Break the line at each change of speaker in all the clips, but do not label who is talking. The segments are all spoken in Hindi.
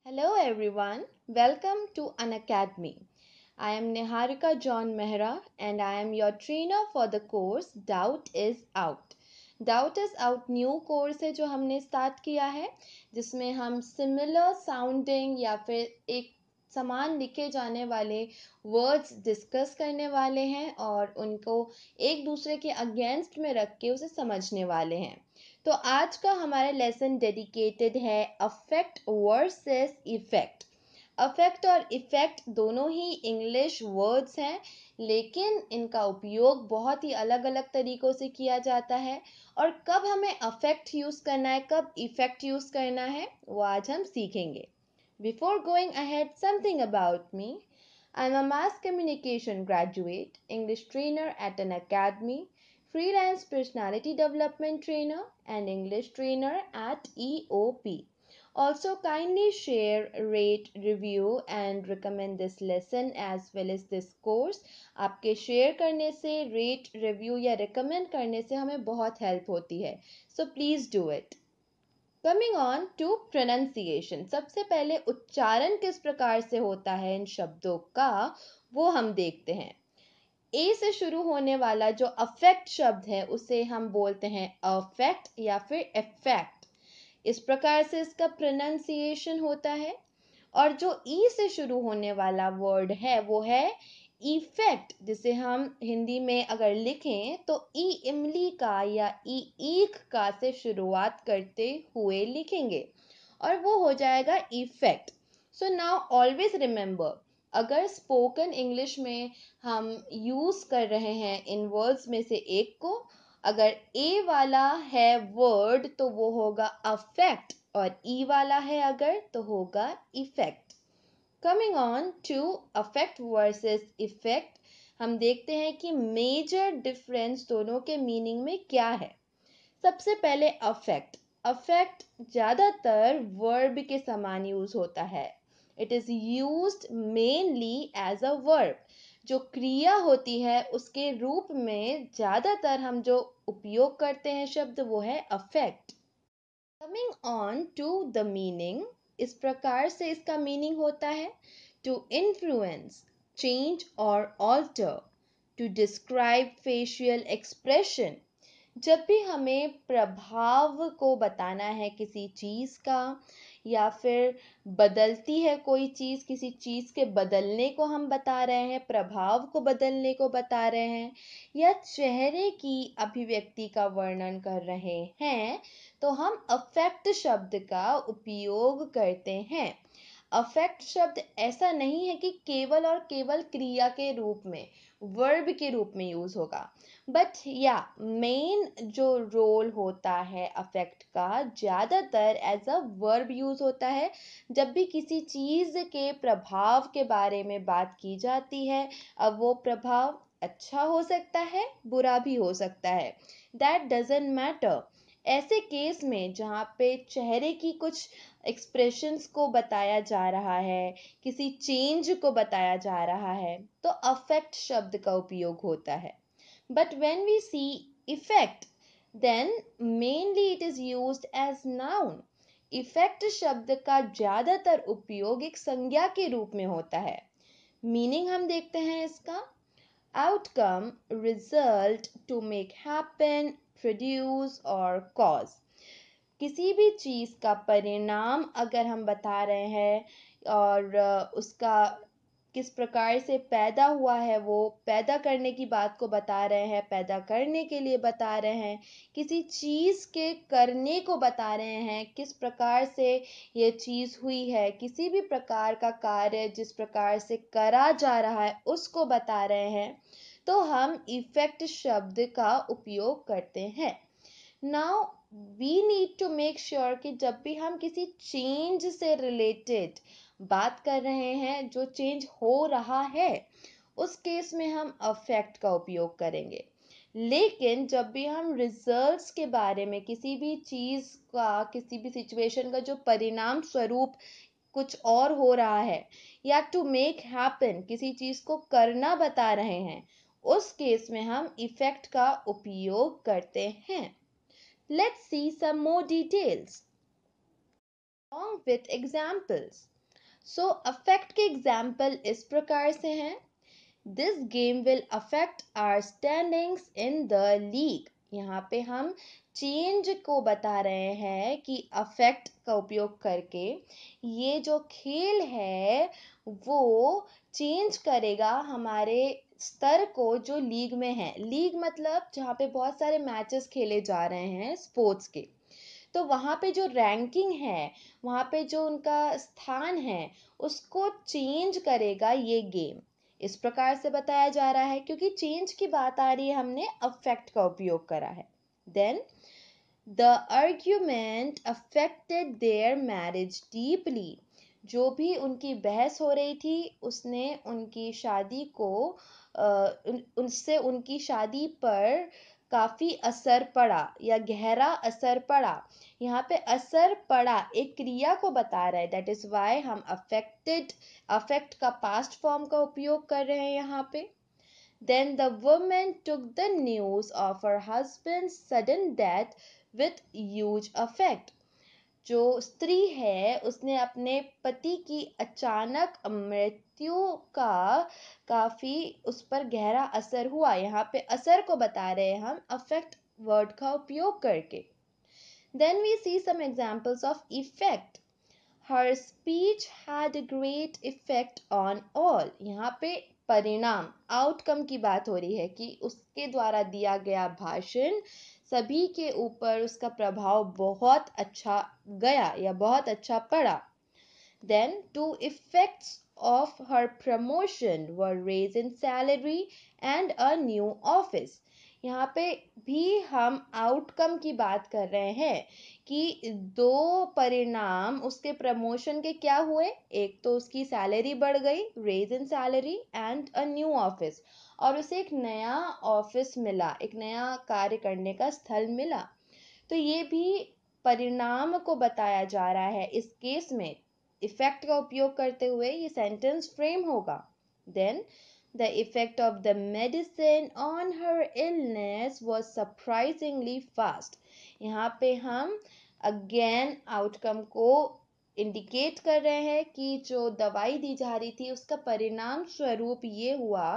Hello everyone, welcome to An Academy. I am Niharika John Mehra and I am your trainer for the course Doubt is Out. Doubt is Out new course है जो हमने स्टार्ट किया है जिसमें हम सिमिलर साउंडिंग या फिर एक समान लिखे जाने वाले वर्ड्स डिस्कस करने वाले हैं और उनको एक दूसरे के अगेंस्ट में रख के उसे समझने वाले हैं। तो आज का हमारा लेसन डेडिकेटेड है अफेक्ट वर्सेस इफेक्ट। अफेक्ट और इफेक्ट दोनों ही इंग्लिश वर्ड्स हैं, लेकिन इनका उपयोग बहुत ही अलग अलग तरीक़ों से किया जाता है और कब हमें अफेक्ट यूज़ करना है, कब इफेक्ट यूज़ करना है, वो आज हम सीखेंगे। Before going ahead something about me, I am a mass communication graduate, English trainer at an academy, freelance personality development trainer, and English trainer at EOP. Also, kindly share, rate, review, and recommend this lesson as well as this course. आपके शेयर करने से, रेट, रिव्यू या रिकमेंड करने से हमें बहुत हेल्प होती है, so please do it. Coming on to pronunciation, सबसे पहले उच्चारण किस प्रकार से होता है इन शब्दों का वो हम देखते हैं। ए से शुरू होने वाला जो अफेक्ट शब्द है उसे हम बोलते हैं अफेक्ट या फिर इफेक्ट। इस प्रकार से इसका प्रोनाउंसिएशन होता है। और जो ई से शुरू होने वाला वर्ड है वो है इफेक्ट, जिसे हम हिंदी में अगर लिखें तो ई इमली का या ई ईख का से शुरुआत करते हुए लिखेंगे और वो हो जाएगा effect. So now always remember, अगर स्पोकन इंग्लिश में हम यूज़ कर रहे हैं इन वर्ड्स में से एक को, अगर ए वाला है वर्ड तो वो होगा अफेक्ट और ई वाला है अगर तो होगा effect. Coming on to affect versus effect, हम देखते हैं कि मेजर डिफरेंस दोनों के मीनिंग में क्या है। सबसे पहले अफेक्ट। अफेक्ट ज़्यादातर वर्ब के समान यूज होता है। It is used mainly as a verb. जो क्रिया होती है उसके रूप में ज़्यादातर हम जो उपयोग करते हैं शब्द वो है affect. Coming on to the meaning, इस प्रकार से इसका मीनिंग होता है टू इन्फ्लुएंस, चेंज और alter, to describe facial expression. जब भी हमें प्रभाव को बताना है किसी चीज़ का या फिर बदलती है कोई चीज़, किसी चीज़ के बदलने को हम बता रहे हैं, प्रभाव को बदलने को बता रहे हैं या चेहरे की अभिव्यक्ति का वर्णन कर रहे हैं तो हम अफेक्ट शब्द का उपयोग करते हैं। अफेक्ट शब्द ऐसा नहीं है कि केवल और केवल क्रिया के रूप में, वर्ब के रूप में यूज होगा, बट या मेन जो रोल होता है अफेक्ट का ज़्यादातर एज अ वर्ब यूज होता है। जब भी किसी चीज़ के प्रभाव के बारे में बात की जाती है, अब वो प्रभाव अच्छा हो सकता है, बुरा भी हो सकता है, दैट डजेंट मैटर। ऐसे केस में जहाँ पे चेहरे की कुछ एक्सप्रेशंस को बताया जा रहा है, किसी चेंज को बताया जा रहा है, तो अफेक्ट शब्द का उपयोग होता है। But when we see effect, then mainly it is used as noun. Effect शब्द का ज़्यादातर उपयोग एक संज्ञा के रूप में होता है। मीनिंग हम देखते हैं इसका, outcome, result, to make happen, produce और cause। किसी भी चीज़ का परिणाम अगर हम बता रहे हैं और उसका किस प्रकार से पैदा हुआ है, वो पैदा करने की बात को बता रहे हैं, पैदा करने के लिए बता रहे हैं, किसी चीज़ के करने को बता रहे हैं, किस प्रकार से ये चीज़ हुई है, किसी भी प्रकार का कार्य जिस प्रकार से करा जा रहा है उसको बता रहे हैं, तो हम इफेक्ट शब्द का उपयोग करते हैं। Now we need to make sure कि जब भी हम किसी चेंज से रिलेटेड बात कर रहे हैं, जो चेंज हो रहा है, उस केस में हम अफेक्ट का उपयोग करेंगे। लेकिन जब भी हम रिजल्ट्स के बारे में, किसी भी चीज़ का, किसी भी सिचुएशन का जो परिणाम स्वरूप कुछ और हो रहा है, या टू मेक हैपन, किसी चीज़ को करना बता रहे हैं, उस केस में हम इफेक्ट का उपयोग करते हैं। Let's see some more details along with examples. So affect के एग्जाम्पल इस प्रकार से हैं. This game will affect our standings in the league. यहाँ पे हम चेंज को बता रहे हैं कि अफेक्ट का उपयोग करके ये जो खेल है वो चेंज करेगा हमारे स्तर को जो लीग में है. लीग मतलब जहाँ पे बहुत सारे मैचेस खेले जा रहे हैं स्पोर्ट्स के, तो वहाँ पे जो रैंकिंग है, वहाँ पे जो उनका स्थान है, उसको चेंज करेगा ये गेम. इस प्रकार से बताया जा रहा है क्योंकि चेंज की बात आ रही है, हमने अफेक्ट का उपयोग करा है. Then the argument affected their marriage deeply. जो भी उनकी बहस हो रही थी उसने उनकी शादी को उनसे उनकी शादी पर काफ़ी असर पड़ा या गहरा असर पड़ा. यहाँ पे असर पड़ा एक क्रिया को बता रहा है. दैट इज वाई हम अफेक्टेड, अफेक्ट का पास्ट फॉर्म का उपयोग कर रहे हैं यहाँ पे. Then the woman took the news of her husband's sudden death with huge effect. जो स्त्री है उसने अपने पति की अचानक मृत्यु का काफी उस पर गहरा असर हुआ. यहाँ पे असर को बता रहे हैं हम अफेक्ट वर्ड का उपयोग करके. Then we see some examples of effect. Her speech had a great effect on all. यहाँ पे परिणाम, आउटकम की बात हो रही है कि उसके द्वारा दिया गया भाषण सभी के ऊपर उसका प्रभाव बहुत अच्छा गया या बहुत अच्छा पड़ा. Then two effects of her promotion were raise in salary and a new office. यहाँ पे भी हम आउटकम की बात कर रहे हैं कि दो परिणाम उसके प्रमोशन के क्या हुए. एक तो उसकी सैलरी बढ़ गई, raise in salary, and a new office, और उसे एक नया ऑफिस मिला, एक नया कार्य करने का स्थल मिला. तो ये भी परिणाम को बताया जा रहा है. इस केस में इफेक्ट का उपयोग करते हुए ये सेंटेंस फ्रेम होगा. Then the effect of the medicine on her illness was surprisingly fast. यहाँ पे हम अगेन आउटकम को इंडिकेट कर रहे हैं कि जो दवाई दी जा रही थी उसका परिणाम स्वरूप ये हुआ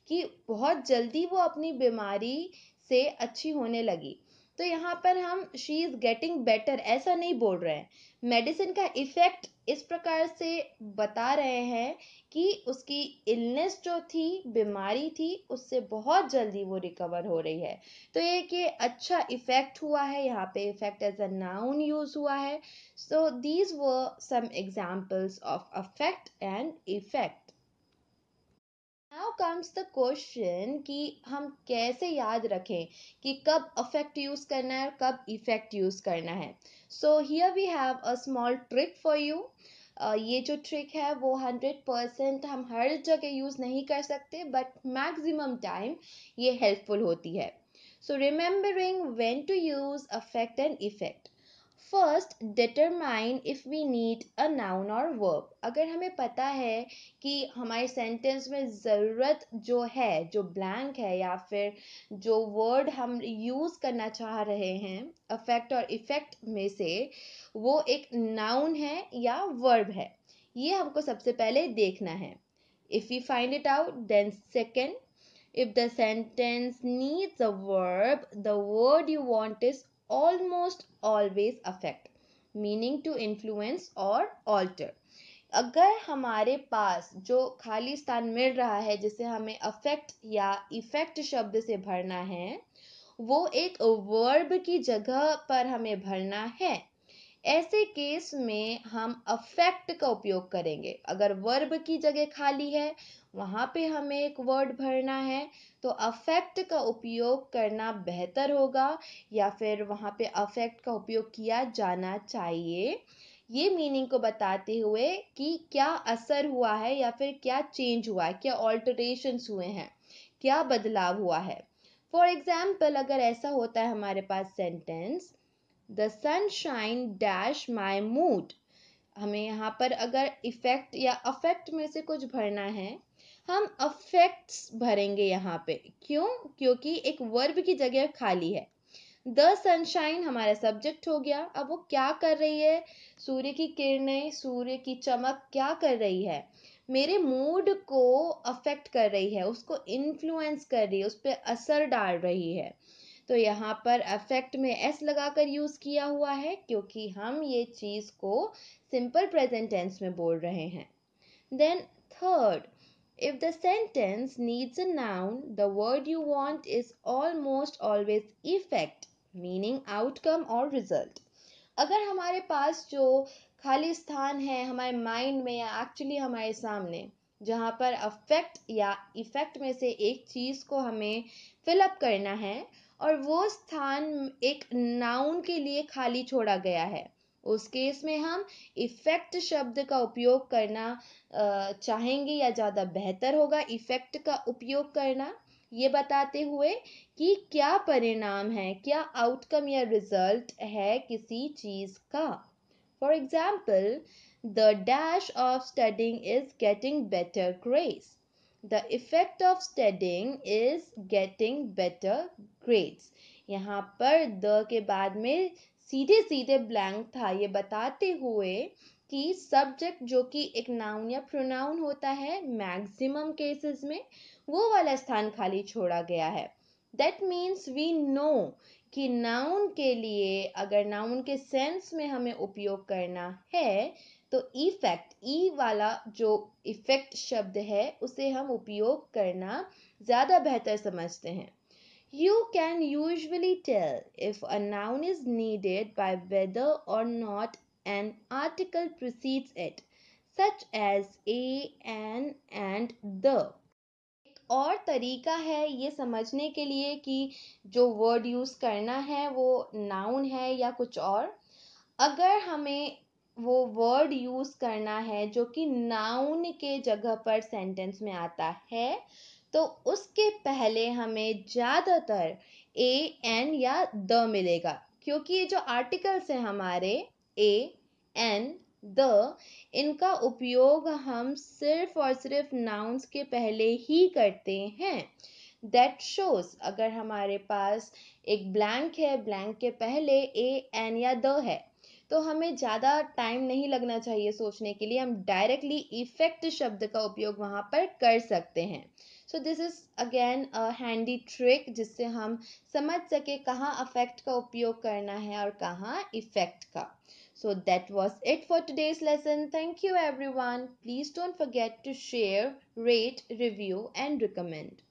कि बहुत जल्दी वो अपनी बीमारी से अच्छी होने लगी. तो यहाँ पर हम शी इज गेटिंग बेटर ऐसा नहीं बोल रहे हैं. मेडिसिन का इफेक्ट इस प्रकार से बता रहे हैं कि उसकी इलनेस जो थी, बीमारी थी, उससे बहुत जल्दी वो रिकवर हो रही है. तो ये अच्छा इफेक्ट हुआ है. यहाँ पे effect as a noun use हुआ है. So these were some examples of affect and effect. Now comes the question कि हम कैसे याद रखें कि कब अफेक्ट यूज करना है और कब इफेक्ट यूज करना है. So here we have a small trick for you. ये जो ट्रिक है वो 100% हम हर जगह यूज नहीं कर सकते, बट मैक्सिमम टाइम ये हेल्पफुल होती है. So remembering when to use affect and effect. First, determine if we need a noun or verb. अगर हमें पता है कि हमारे सेंटेंस में ज़रूरत जो है, जो ब्लैंक है, या फिर जो वर्ड हम यूज़ करना चाह रहे हैं अफेक्ट और इफेक्ट में से, वो एक नाउन है या वर्ब है, ये हमको सबसे पहले देखना है. If we find it out, then second, if the sentence needs a verb, the word you want is almost always affect, meaning to influence or alter. अगर हमारे पास जो खाली स्थान मिल रहा है जिसे हमें अफेक्ट या इफेक्ट शब्द से भरना है, वो एक वर्ब की जगह पर हमें भरना है, ऐसे केस में हम अफेक्ट का उपयोग करेंगे. अगर वर्ब की जगह खाली है, वहाँ पे हमें एक वर्ड भरना है, तो अफेक्ट का उपयोग करना बेहतर होगा, या फिर वहाँ पे अफेक्ट का उपयोग किया जाना चाहिए, ये मीनिंग को बताते हुए कि क्या असर हुआ है या फिर क्या चेंज हुआ है, क्या ऑल्टरेशंस हुए हैं, क्या बदलाव हुआ है. फॉर एग्जाम्पल, अगर ऐसा होता है हमारे पास sentence, the sunshine dash my mood. हमें यहाँ पर अगर इफेक्ट या अफेक्ट में से कुछ भरना है, हम अफेक्ट्स भरेंगे यहाँ पे. क्यों? क्योंकि एक वर्ब की जगह खाली है. द सनशाइन हमारा सब्जेक्ट हो गया। अब वो क्या कर रही है, सूर्य की किरणें, सूर्य की चमक क्या कर रही है, मेरे मूड को अफेक्ट कर रही है, उसको इन्फ्लुएंस कर रही है, उस पर असर डाल रही है। तो यहाँ पर अफेक्ट में एस लगाकर यूज किया हुआ है क्योंकि हम ये चीज को सिंपल प्रेजेंट टेंस में बोल रहे हैं। Then, third, if the sentence needs a noun, the word you want is almost always effect, meaning outcome or result. अगर हमारे पास जो खाली स्थान है हमारे माइंड में या एक्चुअली हमारे सामने, जहाँ पर अफेक्ट या इफेक्ट में से एक चीज़ को हमें फिलअप करना है और वो स्थान एक नाउन के लिए खाली छोड़ा गया है, उस केस में हम इफेक्ट शब्द का उपयोग करना चाहेंगे या ज़्यादा बेहतर होगा इफेक्ट का उपयोग करना, ये बताते हुए कि क्या परिणाम है, क्या आउटकम या रिजल्ट है किसी चीज का। For example, the dash of studying is getting better grades, the effect of studying is getting better grades. यहाँ पर द के बाद में सीधे सीधे ब्लैंक था, ये बताते हुए कि सब्जेक्ट जो कि एक नाउन या प्रोनाउन होता है मैक्सिमम केसेस में, वो वाला स्थान खाली छोड़ा गया है। दैट मीन्स वी नो कि नाउन के लिए अगर नाउन के सेंस में हमें उपयोग करना है तो इफेक्ट, ई वाला जो इफेक्ट शब्द है उसे हम उपयोग करना ज़्यादा बेहतर समझते हैं। You can usually tell if a noun is needed by whether or not an article precedes it, such as a, an, and the. और तरीका है ये समझने के लिए कि जो वर्ड यूज़ करना है वो नाउन है या कुछ और। अगर हमें वो वर्ड यूज़ करना है जो कि नाउन के जगह पर सेंटेंस में आता है तो उसके पहले हमें ज़्यादातर ए, एन या द मिलेगा, क्योंकि ये जो आर्टिकल्स हैं हमारे ए, एन, द, इनका उपयोग हम सिर्फ और सिर्फ नाउन्स के पहले ही करते हैं। दैट शोज अगर हमारे पास एक ब्लैंक है, ब्लैंक के पहले ए, एन या द है, तो हमें ज़्यादा टाइम नहीं लगना चाहिए सोचने के लिए, हम डायरेक्टली इफेक्ट शब्द का उपयोग वहाँ पर कर सकते हैं। So this is again a handy trick जिससे हम समझ सके कहाँ अफेक्ट का उपयोग करना है और कहाँ इफेक्ट का। So that was it for today's lesson. Thank you everyone. Please don't forget to share, rate, review and recommend.